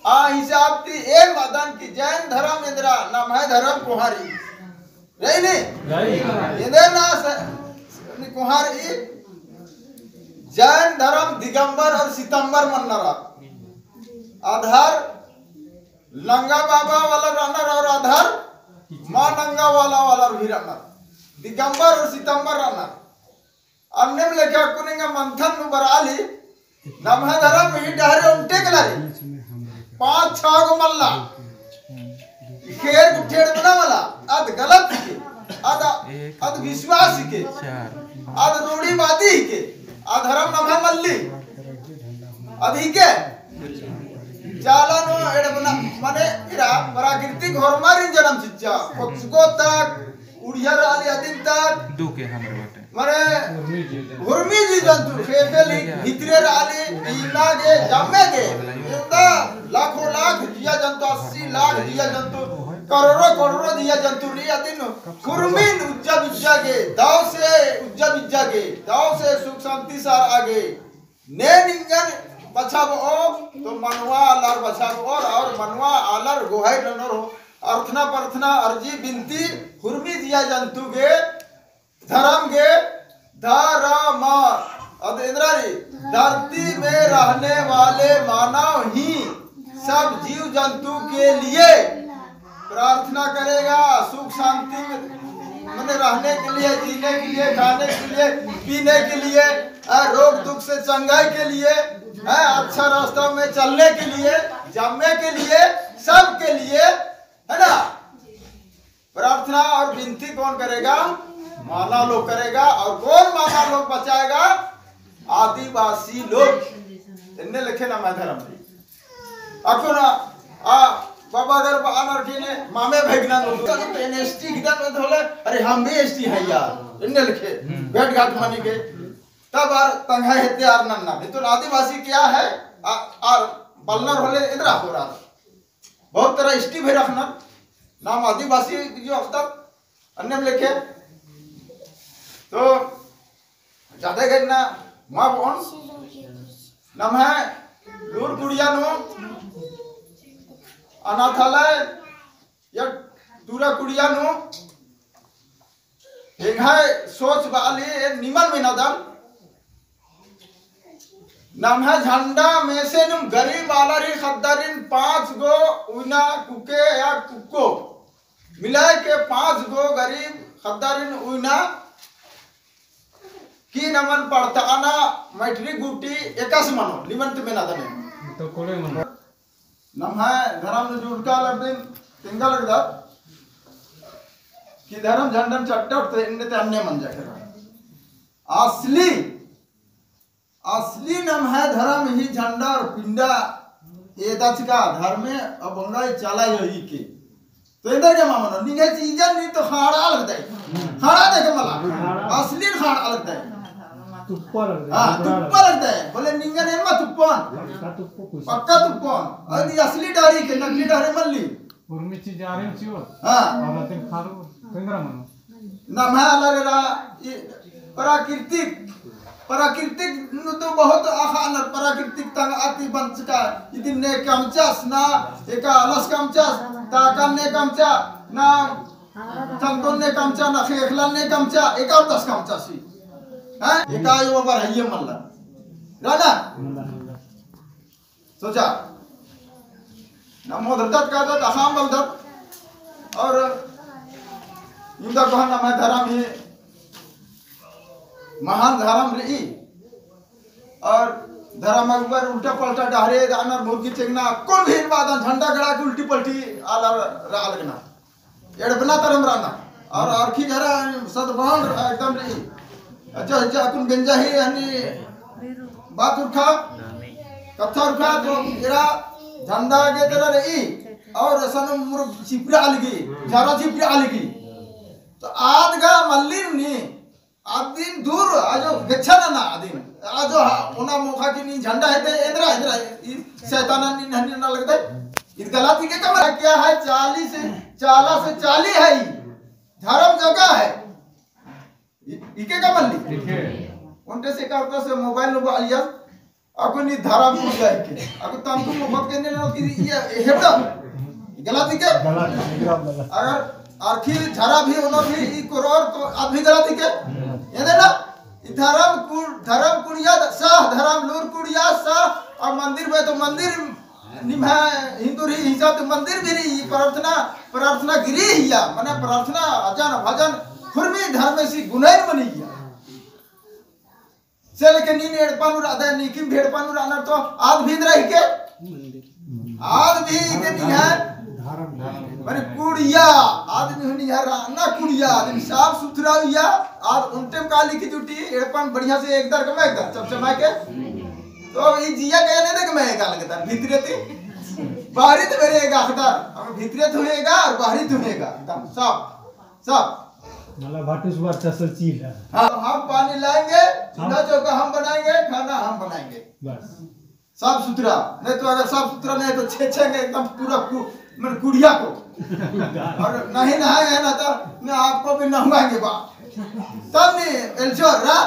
आ हिसाब ती एक मदन की जैन धर्म इंद्रा नाम है धर्म कुहारी रही नहीं इंद्र ना कुहारी जैन धर्म दिगंबर और सितंबर मन्नरा आधार लंगा बाबा वाला रनर और आधार मां नंगा वाला भी रनर दिगंबर और सितंबर रनर अन्य में लेके कुनिंगा मंथन में बराली नाम है धर्म ही डहरे उल्टे गलारी 5-6 गो मल्ला खेर गुठेड़ बना वाला अद गलत के अद विश्वास के अद रूढ़ीवादी के अधर्म नाम है मल्ली अधिके चालानो एडबना माने इरा प्राकृतिक हॉर्मोन जन्म चिच्चा पक्षको तक उड़िया राली अदिन तक दुके हमरे बटे माने हुर्मी जी जंतु फेफेली भितरे राली पीना के जम्मे के इंदा लाखों लाख दिया जंतु 80 लाख दिया जंतु करोड़ों दिया जंतु लिया दिन कुर्मीन उज्जा के दाव से सुख शांति सार आगे ने निंगन बचाव ओ तो मनवा आलर बचाव और मनवा आलर गोहाई ननर हो अर्थना प्रार्थना अर्जी बिनती हुर्मी दिया जंतु के धर्म के धर्म अब इंद्रारी धरती में रहने वाले मानव ही सब जीव जंतु के लिए प्रार्थना करेगा सुख शांति में रहने के लिए जीने के लिए खाने के लिए पीने के लिए रोग दुख से चंगाई के लिए अच्छा रास्ता में चलने के लिए जमने के लिए सब के लिए है ना प्रार्थना और विनती कौन करेगा माना लोग करेगा और कौन माना लोग बचाएगा आदिवासी लोग इन्हें लिखे ना मैं धर्म अकुना बाबा अगर बानर के ने मामे भेगना नो तो एनएसटी किधर में धोले अरे हम भी एसटी है यार इन्हें लिखे बैठ घाट मानी के तब आर तंगा हेते आर नन्ना तो आदिवासी क्या है आर बलनर होले इधर हो रहा बहुत तरह एसटी भी रखना नाम आदिवासी जो अब तक अन्य में लिखे तो ज्यादा करना मां कौन नाम है दूर कुड़िया नो अनाथालय या दूरा कुड़िया नो एक है सोच वाले निमन में नदम नाम है झंडा में से नुम गरीब वाला री खद्दारिन 5 गो उना कुके या कुको मिला के 5 गो गरीब खद्दारिन उना की नमन पड़ता आना मैट्रिक गुटी एकास मनो लिमंत में नदम तो कोले मन नम है धर्म ने जुड़का लड़दिन तिंगा लगदा कि धर्म झंडन चट्टट ते इनने ते अन्य मन जाके असली नम है धर्म ही झंडा और पिंडा ये दचका धर्म में अब बंगाई चला जो ही के तो इधर के मामनो निगे चीजन नहीं तो खाड़ा लगता है खाड़ा देखे मला असली खाड़ा लगता है तुप्पा लगता है बोले निंगन एम्मा तुप्पन पक्का तुप्पन अरे असली डारी के नकली डारी मल्ली उर्मी चीज आ रही चियो हां और अतिन खारो केंद्र मनो नम है अलरेरा प्राकृतिक तो बहुत आखान प्राकृतिक तंग अति बंच का इदिन ने कमचास ना एका अलस कमचास ताकन ने कमचा ना चंदन ने कमचा ना खेखलन ने कमचा एका 10 कमचासी हैं एका यो बार है ये मल्ला राजा सोचा नमो धरत का तो असाम बलदत और युद्ध कहन नाम है धर्म ही महान धर्म रही और धर्म अकबर उल्टा पलटा डहरे दानर मुर्गी चेगना कौन भी बादन झंडा गड़ा के उल्टी पलटी आला रा लगना एड़बना तरम राना और आरखी जरा सदबाण एकदम रही अच्छा अच्छा कुन गंजा ही हनी बात उठा कथा उठा तो मेरा झंडा के तरह रही और सन मुर्ग चिपरा अलगी जरा चिपरा अलगी तो आज का मल्लिन नी आदिन दूर आजो गच्छा ना आदिन आजो उना मोखा की नी झंडा है ते इधर शैताना नी हनी ना लगता इत गलती के कमरा क्या है 40 से 40 है धर्म जगह है इके का मल्ली उनटे से करतो से मोबाइल नो आलिया आपको नहीं धारा में जाए के आपको तंतु मत करने ना कि ये हेबड़ा गलत है क्या अगर आखिर झरा भी होना भी ई करोड़ तो आप भी गलत है क्या ये ना धर्म कुड़िया सा धर्म लूर कुड़िया सा और मंदिर में तो मंदिर निभा हिंदू ही हिसाब तो मंदिर भी नहीं प्रार्थना गिरी हिया माने प्रार्थना अजन भजन खुरमी धर्म सी गुनैन बनी हिया से लेके नी एड़पानु राधा निकिम भेड़पानु राना तो आद भी रही के आद भी के निहार माने कुड़िया आदमी होनी है राना कुड़िया आदमी साफ सुथरा हुआ आज उनटे काली की ड्यूटी एड़पान बढ़िया से एक दर कमाए कर चमचमा के तो ये जिया कहने दे कि मैं एक लगता भीतरे थी बाहरी तो मेरे एक आखदार हम भीतरे धुएगा और बाहरी धुएगा एकदम सब मला भाटूस वर्चा सची है हम पानी लाएंगे चूल्हा चौका हम बनाएंगे खाना हम बनाएंगे बस साफ सुथरा नहीं तो अगर साफ सुथरा नहीं तो छेछेंगे एकदम पूरा मतलब कुड़िया को और नहीं नहाएंगे ना तो मैं आपको भी नहवाएंगे बा तब नहीं एल्चोर रा